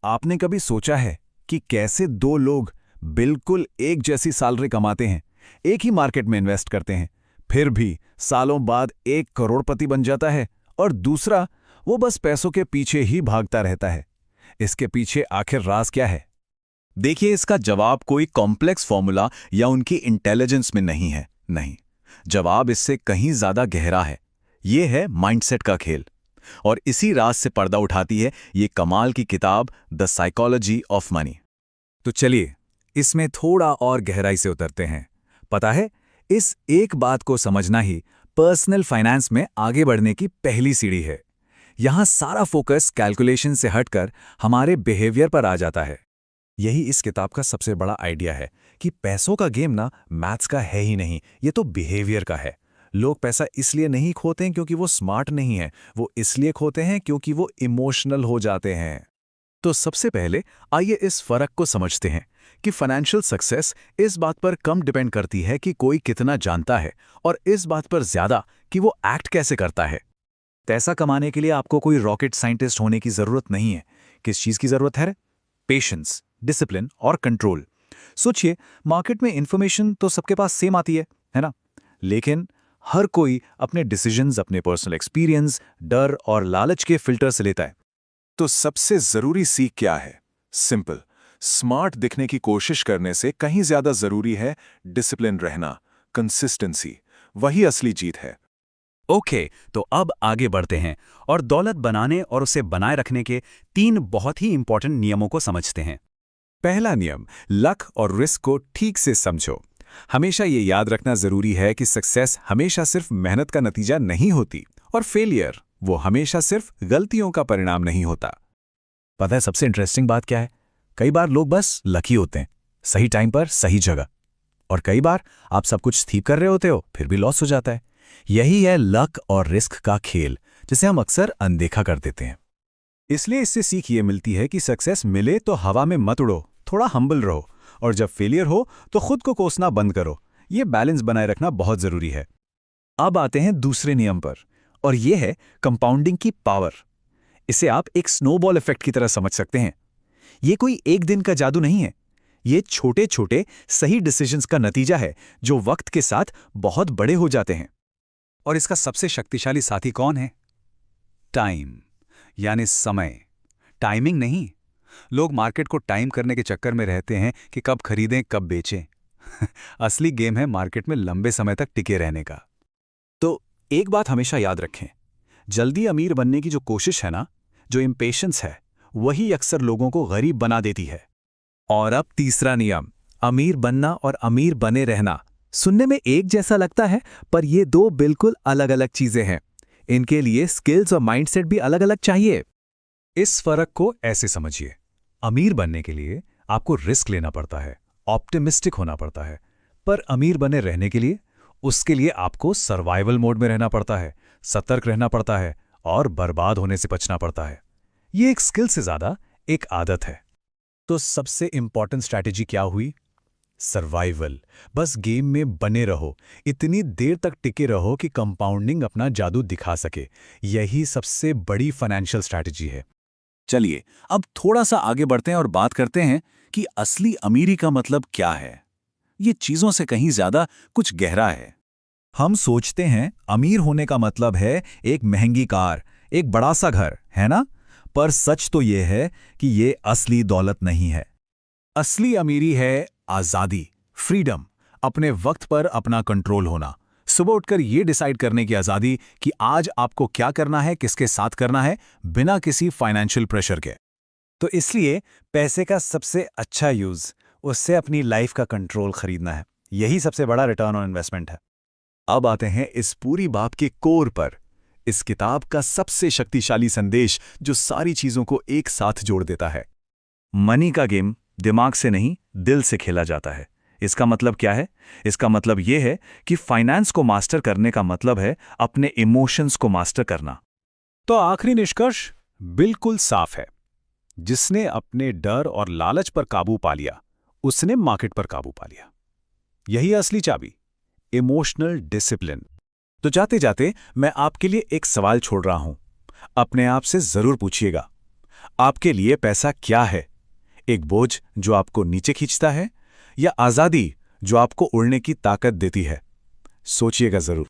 आपने कभी सोचा है कि कैसे दो लोग बिल्कुल एक जैसी सैलरी कमाते हैं, एक ही मार्केट में इन्वेस्ट करते हैं, फिर भी सालों बाद एक करोड़पति बन जाता है और दूसरा वो बस पैसों के पीछे ही भागता रहता है? इसके पीछे आखिर राज क्या है? देखिए, इसका जवाब कोई कॉम्प्लेक्स फॉर्मूला या उनकी इंटेलिजेंस में नहीं है। नहीं, जवाब इससे कहीं ज्यादा गहरा है। ये है माइंडसेट का खेल। और इसी राज से पर्दा उठाती है ये कमाल की किताब द साइकोलॉजी ऑफ मनी। तो चलिए इसमें थोड़ा और गहराई से उतरते हैं। पता है, इस एक बात को समझना ही पर्सनल फाइनेंस में आगे बढ़ने की पहली सीढ़ी है। यहां सारा फोकस कैलकुलेशन से हटकर हमारे बिहेवियर पर आ जाता है। यही इस किताब का सबसे बड़ा आइडिया है कि पैसों का गेम ना मैथ्स का है ही नहीं, ये तो बिहेवियर का है। लोग पैसा इसलिए नहीं खोते हैं क्योंकि वो स्मार्ट नहीं है, वो इसलिए खोते हैं क्योंकि वो इमोशनल हो जाते हैं। तो सबसे पहले आइए इस फर्क को समझते हैं कि फाइनेंशियल सक्सेस इस बात पर कम डिपेंड करती है कि कोई कितना जानता है और इस बात पर ज्यादा कि वो एक्ट कैसे करता है। पैसा कमाने के लिए आपको कोई रॉकेट साइंटिस्ट होने की जरूरत नहीं है। किस चीज की जरूरत है? पेशेंस, डिसिप्लिन और कंट्रोल। सोचिए, मार्केट में इंफॉर्मेशन तो सबके पास सेम आती है ना? लेकिन हर कोई अपने डिसीजंस अपने पर्सनल एक्सपीरियंस, डर और लालच के फिल्टर से लेता है। तो सबसे जरूरी सीख क्या है? सिंपल, स्मार्ट दिखने की कोशिश करने से कहीं ज्यादा जरूरी है डिसिप्लिन रहना, कंसिस्टेंसी। वही असली जीत है। ओके, तो अब आगे बढ़ते हैं और दौलत बनाने और उसे बनाए रखने के 3 बहुत ही इंपॉर्टेंट नियमों को समझते हैं। पहला नियम, लक और रिस्क को ठीक से समझो। हमेशा ये याद रखना जरूरी है कि सक्सेस हमेशा सिर्फ मेहनत का नतीजा नहीं होती और फेलियर वो हमेशा सिर्फ गलतियों का परिणाम नहीं होता। पता है सबसे इंटरेस्टिंग बात क्या है? कई बार लोग बस लकी होते हैं, सही टाइम पर सही जगह, और कई बार आप सब कुछ ठीक कर रहे होते हो फिर भी लॉस हो जाता है। यही है लक और रिस्क का खेल, जिसे हम अक्सर अनदेखा कर देते हैं। इसलिए इससे सीख ये मिलती है कि सक्सेस मिले तो हवा में मत उड़ो, थोड़ा हम्बल रहो, और जब फेलियर हो तो खुद को कोसना बंद करो। ये बैलेंस बनाए रखना बहुत जरूरी है। अब आते हैं दूसरे नियम पर, और यह है कंपाउंडिंग की पावर। इसे आप एक स्नोबॉल इफेक्ट की तरह समझ सकते हैं। ये कोई एक दिन का जादू नहीं है, ये छोटे छोटे सही डिसीजंस का नतीजा है जो वक्त के साथ बहुत बड़े हो जाते हैं। और इसका सबसे शक्तिशाली साथी कौन है? टाइम, यानी समय। टाइमिंग नहीं। लोग मार्केट को टाइम करने के चक्कर में रहते हैं कि कब खरीदें कब बेचें। असली गेम है मार्केट में लंबे समय तक टिके रहने का। तो एक बात हमेशा याद रखें, जल्दी अमीर बनने की जो कोशिश है ना, जो इम्पेशंस है, वही अक्सर लोगों को गरीब बना देती है। और अब तीसरा नियम, अमीर बनना और अमीर बने रहना। सुनने में एक जैसा लगता है, पर ये दो बिल्कुल अलग अलग चीजें हैं। इनके लिए स्किल्स और माइंडसेट भी अलग अलग चाहिए। इस फर्क को ऐसे समझिए, अमीर बनने के लिए आपको रिस्क लेना पड़ता है, ऑप्टिमिस्टिक होना पड़ता है। पर अमीर बने रहने के लिए, उसके लिए आपको सर्वाइवल मोड में रहना पड़ता है, सतर्क रहना पड़ता है और बर्बाद होने से बचना पड़ता है। ये एक स्किल से ज्यादा एक आदत है। तो सबसे इंपॉर्टेंट स्ट्रैटेजी क्या हुई? सर्वाइवल। बस गेम में बने रहो, इतनी देर तक टिके रहो कि कंपाउंडिंग अपना जादू दिखा सके। यही सबसे बड़ी फाइनेंशियल स्ट्रैटेजी है। चलिए अब थोड़ा सा आगे बढ़ते हैं और बात करते हैं कि असली अमीरी का मतलब क्या है। ये चीजों से कहीं ज्यादा कुछ गहरा है। हम सोचते हैं अमीर होने का मतलब है एक महंगी कार, एक बड़ा सा घर, है ना? पर सच तो ये है कि ये असली दौलत नहीं है। असली अमीरी है आजादी, फ्रीडम, अपने वक्त पर अपना कंट्रोल होना, सुबह उठकर ये डिसाइड करने की आजादी कि आज आपको क्या करना है, किसके साथ करना है, बिना किसी फाइनेंशियल प्रेशर के। तो इसलिए पैसे का सबसे अच्छा यूज उससे अपनी लाइफ का कंट्रोल खरीदना है। यही सबसे बड़ा रिटर्न ऑन इन्वेस्टमेंट है। अब आते हैं इस पूरी बात के कोर पर, इस किताब का सबसे शक्तिशाली संदेश जो सारी चीजों को एक साथ जोड़ देता है। मनी का गेम दिमाग से नहीं, दिल से खेला जाता है। इसका मतलब क्या है? इसका मतलब यह है कि फाइनेंस को मास्टर करने का मतलब है अपने इमोशंस को मास्टर करना। तो आखिरी निष्कर्ष बिल्कुल साफ है, जिसने अपने डर और लालच पर काबू पा लिया, उसने मार्केट पर काबू पा लिया। यही असली चाबी, इमोशनल डिसिप्लिन। तो जाते जाते मैं आपके लिए एक सवाल छोड़ रहा हूं। अपने आप से जरूर पूछिएगा, आपके लिए पैसा क्या है? एक बोझ जो आपको नीचे खींचता है, या आजादी जो आपको उड़ने की ताकत देती है? सोचिएगा जरूर।